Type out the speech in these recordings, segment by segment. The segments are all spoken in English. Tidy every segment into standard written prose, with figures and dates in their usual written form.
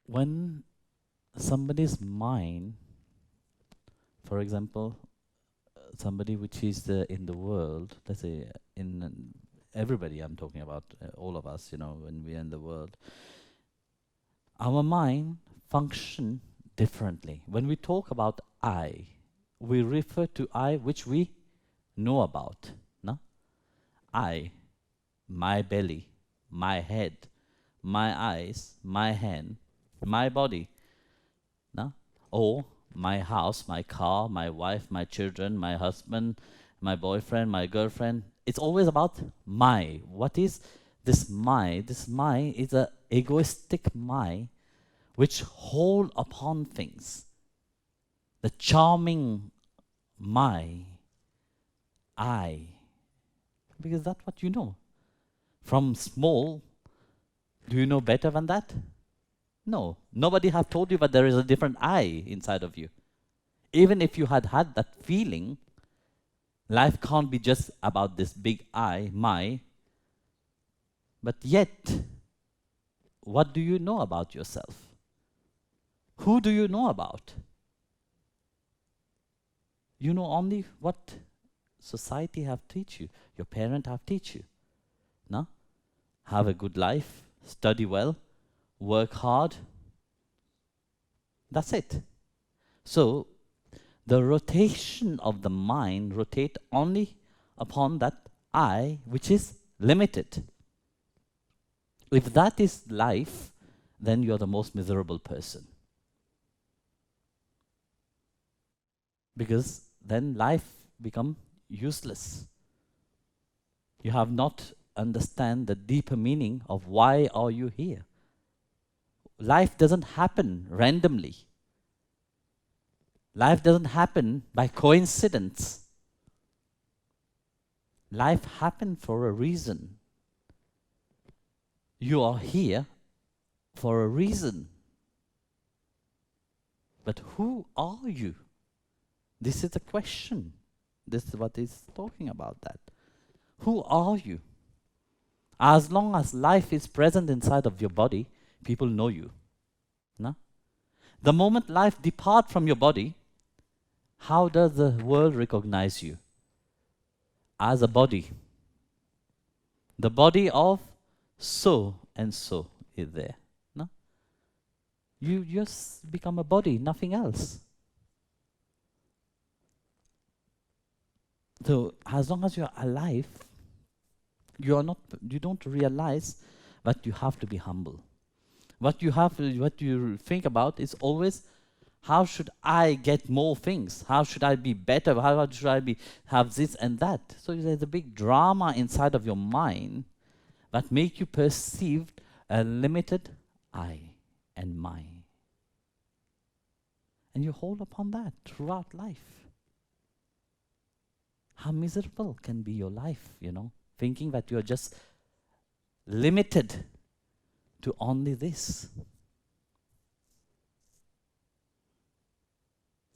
when somebody's mind, for example, somebody which is in the world, let's say in everybody, I'm talking about all of us, when we're in the world, our mind function differently. When we talk about I, we refer to I which we know about. No? I, my belly, my head, my eyes, my hand, my body. No? Or my house, my car, my wife, my children, my husband, my boyfriend, my girlfriend. It's always about my. What is this my? This my is a egoistic my which hold upon things. The charming my, I. Because that's what you know. From small, do you know better than that? No. Nobody have told you that there is a different I inside of you. Even if you had had that feeling, life can't be just about this big I, my. But yet, what do you know about yourself? Who do you know about? You know only what society have teach you, your parent have teach you. No? Have a good life, study well, work hard. That's it. So, the rotation of the mind rotate only upon that I, which is limited. If that is life, then you're the most miserable person. Because then life become useless. You have not understand the deeper meaning of why are you here. Life doesn't happen randomly. Life doesn't happen by coincidence. Life happened for a reason. You are here for a reason. But who are you? This is the question. This is what is talking about that. Who are you? As long as life is present inside of your body, people know you. No? The moment life departs from your body, how does the world recognize you? As a body. The body of so and so is there. No? You just become a body, nothing else. So as long as you are alive, you don't realize that you have to be humble. What you think about is always, how should I get more things? How should I be better? How should I have this and that? So there's a big drama inside of your mind that make you perceive a limited I and mine. And you hold upon that throughout life. How miserable can be your life, thinking that you're just limited to only this.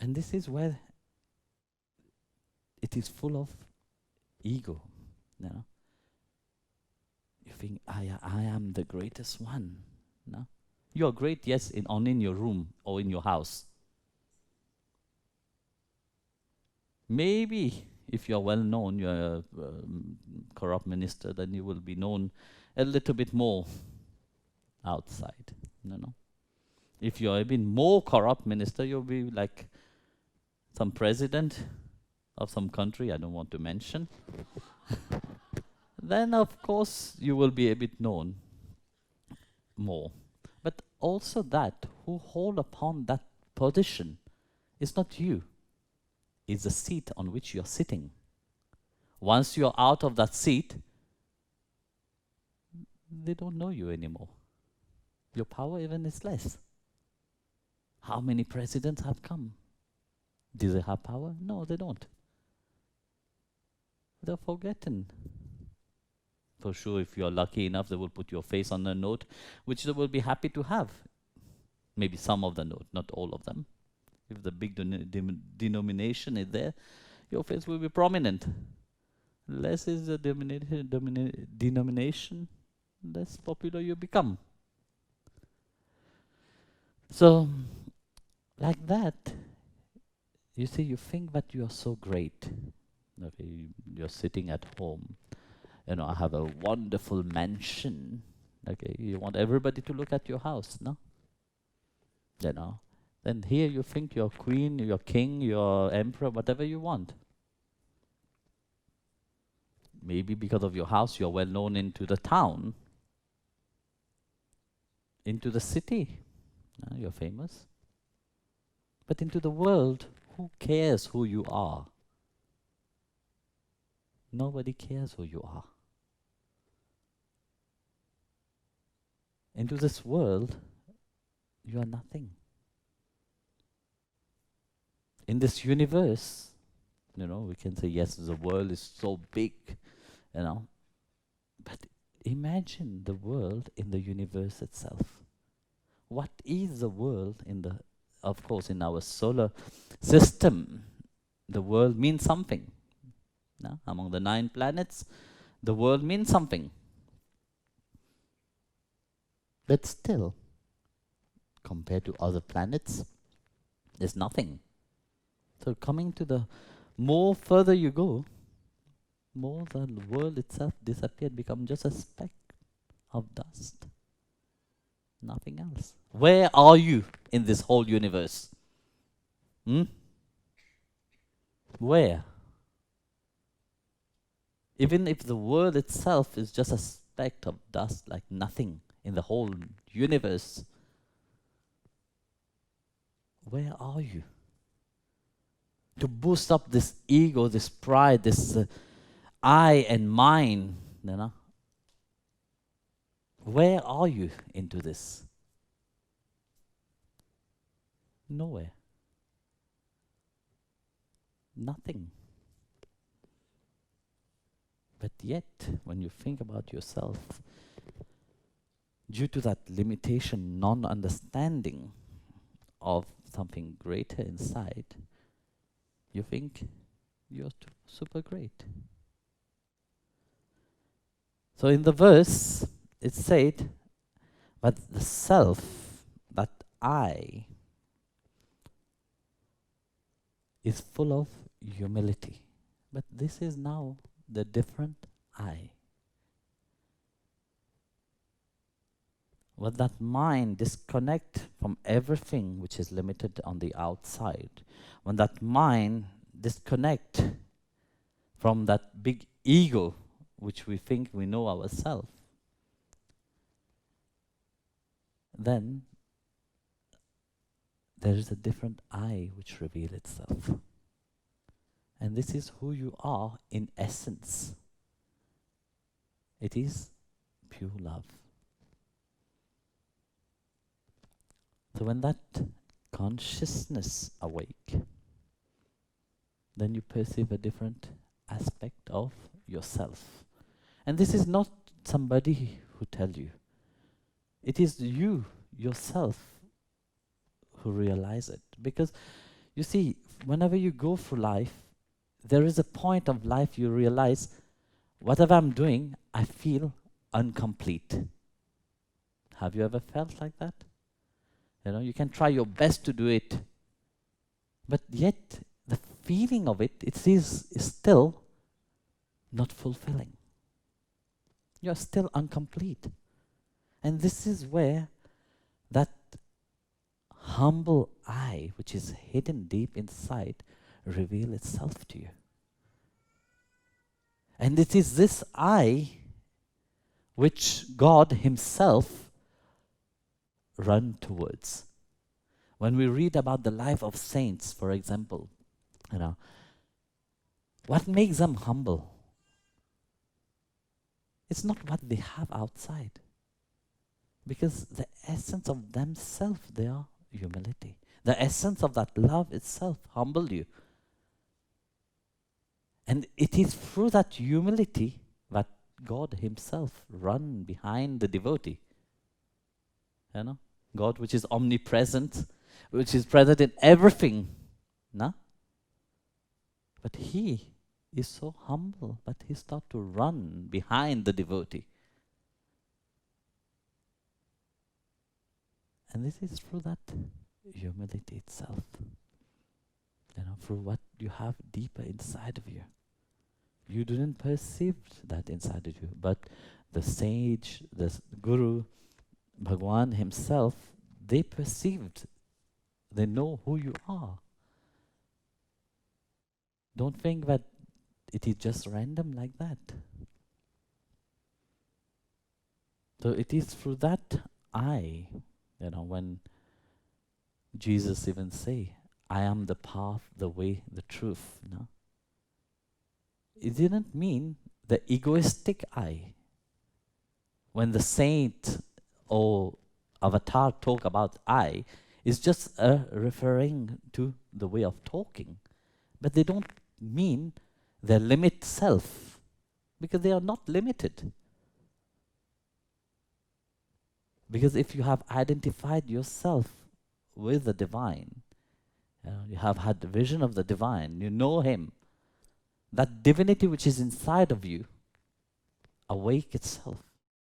And this is where it is full of ego. You think, I am the greatest one. No? You are great, yes, only in your room or in your house. Maybe if you're well known, you're a corrupt minister, then you will be known a little bit more outside. If you're a bit more corrupt minister, you'll be like some president of some country I don't want to mention. Then of course you will be a bit known more. But also that who hold upon that position is not you. It's the seat on which you're sitting. Once you're out of that seat, they don't know you anymore. Your power even is less. How many presidents have come? Do they have power? No, they don't. They're forgotten. For sure, if you're lucky enough, they will put your face on a note, which they will be happy to have. Maybe some of the note, not all of them. If the big denomination is there, your face will be prominent. Less is the denomination, less popular you become. So, like that, you see, you think that you are so great. Okay, you're sitting at home. I have a wonderful mansion. Okay, you want everybody to look at your house, no? You know, then here you think you're queen, you're king, you're emperor, whatever you want. Maybe because of your house, you're well known into the town, into the city. You're famous. But into the world, who cares who you are? Nobody cares who you are. Into this world, you are nothing. In this universe, we can say, yes, the world is so big, but imagine the world in the universe itself. What is the world of course, in our solar system, the world means something. No? Among the 9 planets, the world means something. But still, compared to other planets, there's nothing. So coming to the more further you go, more the world itself disappeared, become just a speck of dust. Nothing else. Where are you in this whole universe? Where? Even if the world itself is just a speck of dust, like nothing in the whole universe, where are you? To boost up this ego, this pride, this I and mine, where are you into this? Nowhere. Nothing. But yet, when you think about yourself, due to that limitation, non-understanding of something greater inside, you think you're super great. So in the verse, it said, but the self, that I, is full of humility. But this is now the different I. When that mind disconnect from everything which is limited on the outside, when that mind disconnect from that big ego which we think we know ourselves, then there is a different I which reveals itself. And this is who you are in essence. It is pure love. So when that consciousness awake, then you perceive a different aspect of yourself. And this is not somebody who tells you. It is you, yourself, who realize it. Because, you see, whenever you go through life, there is a point of life you realize, whatever I'm doing, I feel incomplete. Have you ever felt like that? You can try your best to do it, but yet the feeling of it is still not fulfilling. You're still incomplete. And this is where that humble I, which is hidden deep inside, reveal itself to you. And it is this I which God Himself run towards. When we read about the life of saints, for example, what makes them humble? It's not what they have outside. Because the essence of themselves, they are humility. The essence of that love itself humble you. And it is through that humility that God Himself run behind the devotee. God which is omnipresent, which is present in everything. No? But He is so humble that He starts to run behind the devotee. And this is through that humility itself. Through what you have deeper inside of you. You didn't perceive that inside of you, but the sage, the guru, Bhagwan himself, they perceived. They know who you are. Don't think that it is just random like that. So it is through that I, when Jesus even say, I am the path, the way, the truth. It didn't mean the egoistic I. When the saint or avatar talk about I, it's just referring to the way of talking. But they don't mean the limit self, because they are not limited. Because if you have identified yourself with the divine, you have had the vision of the divine, you know him, that divinity which is inside of you, awake itself.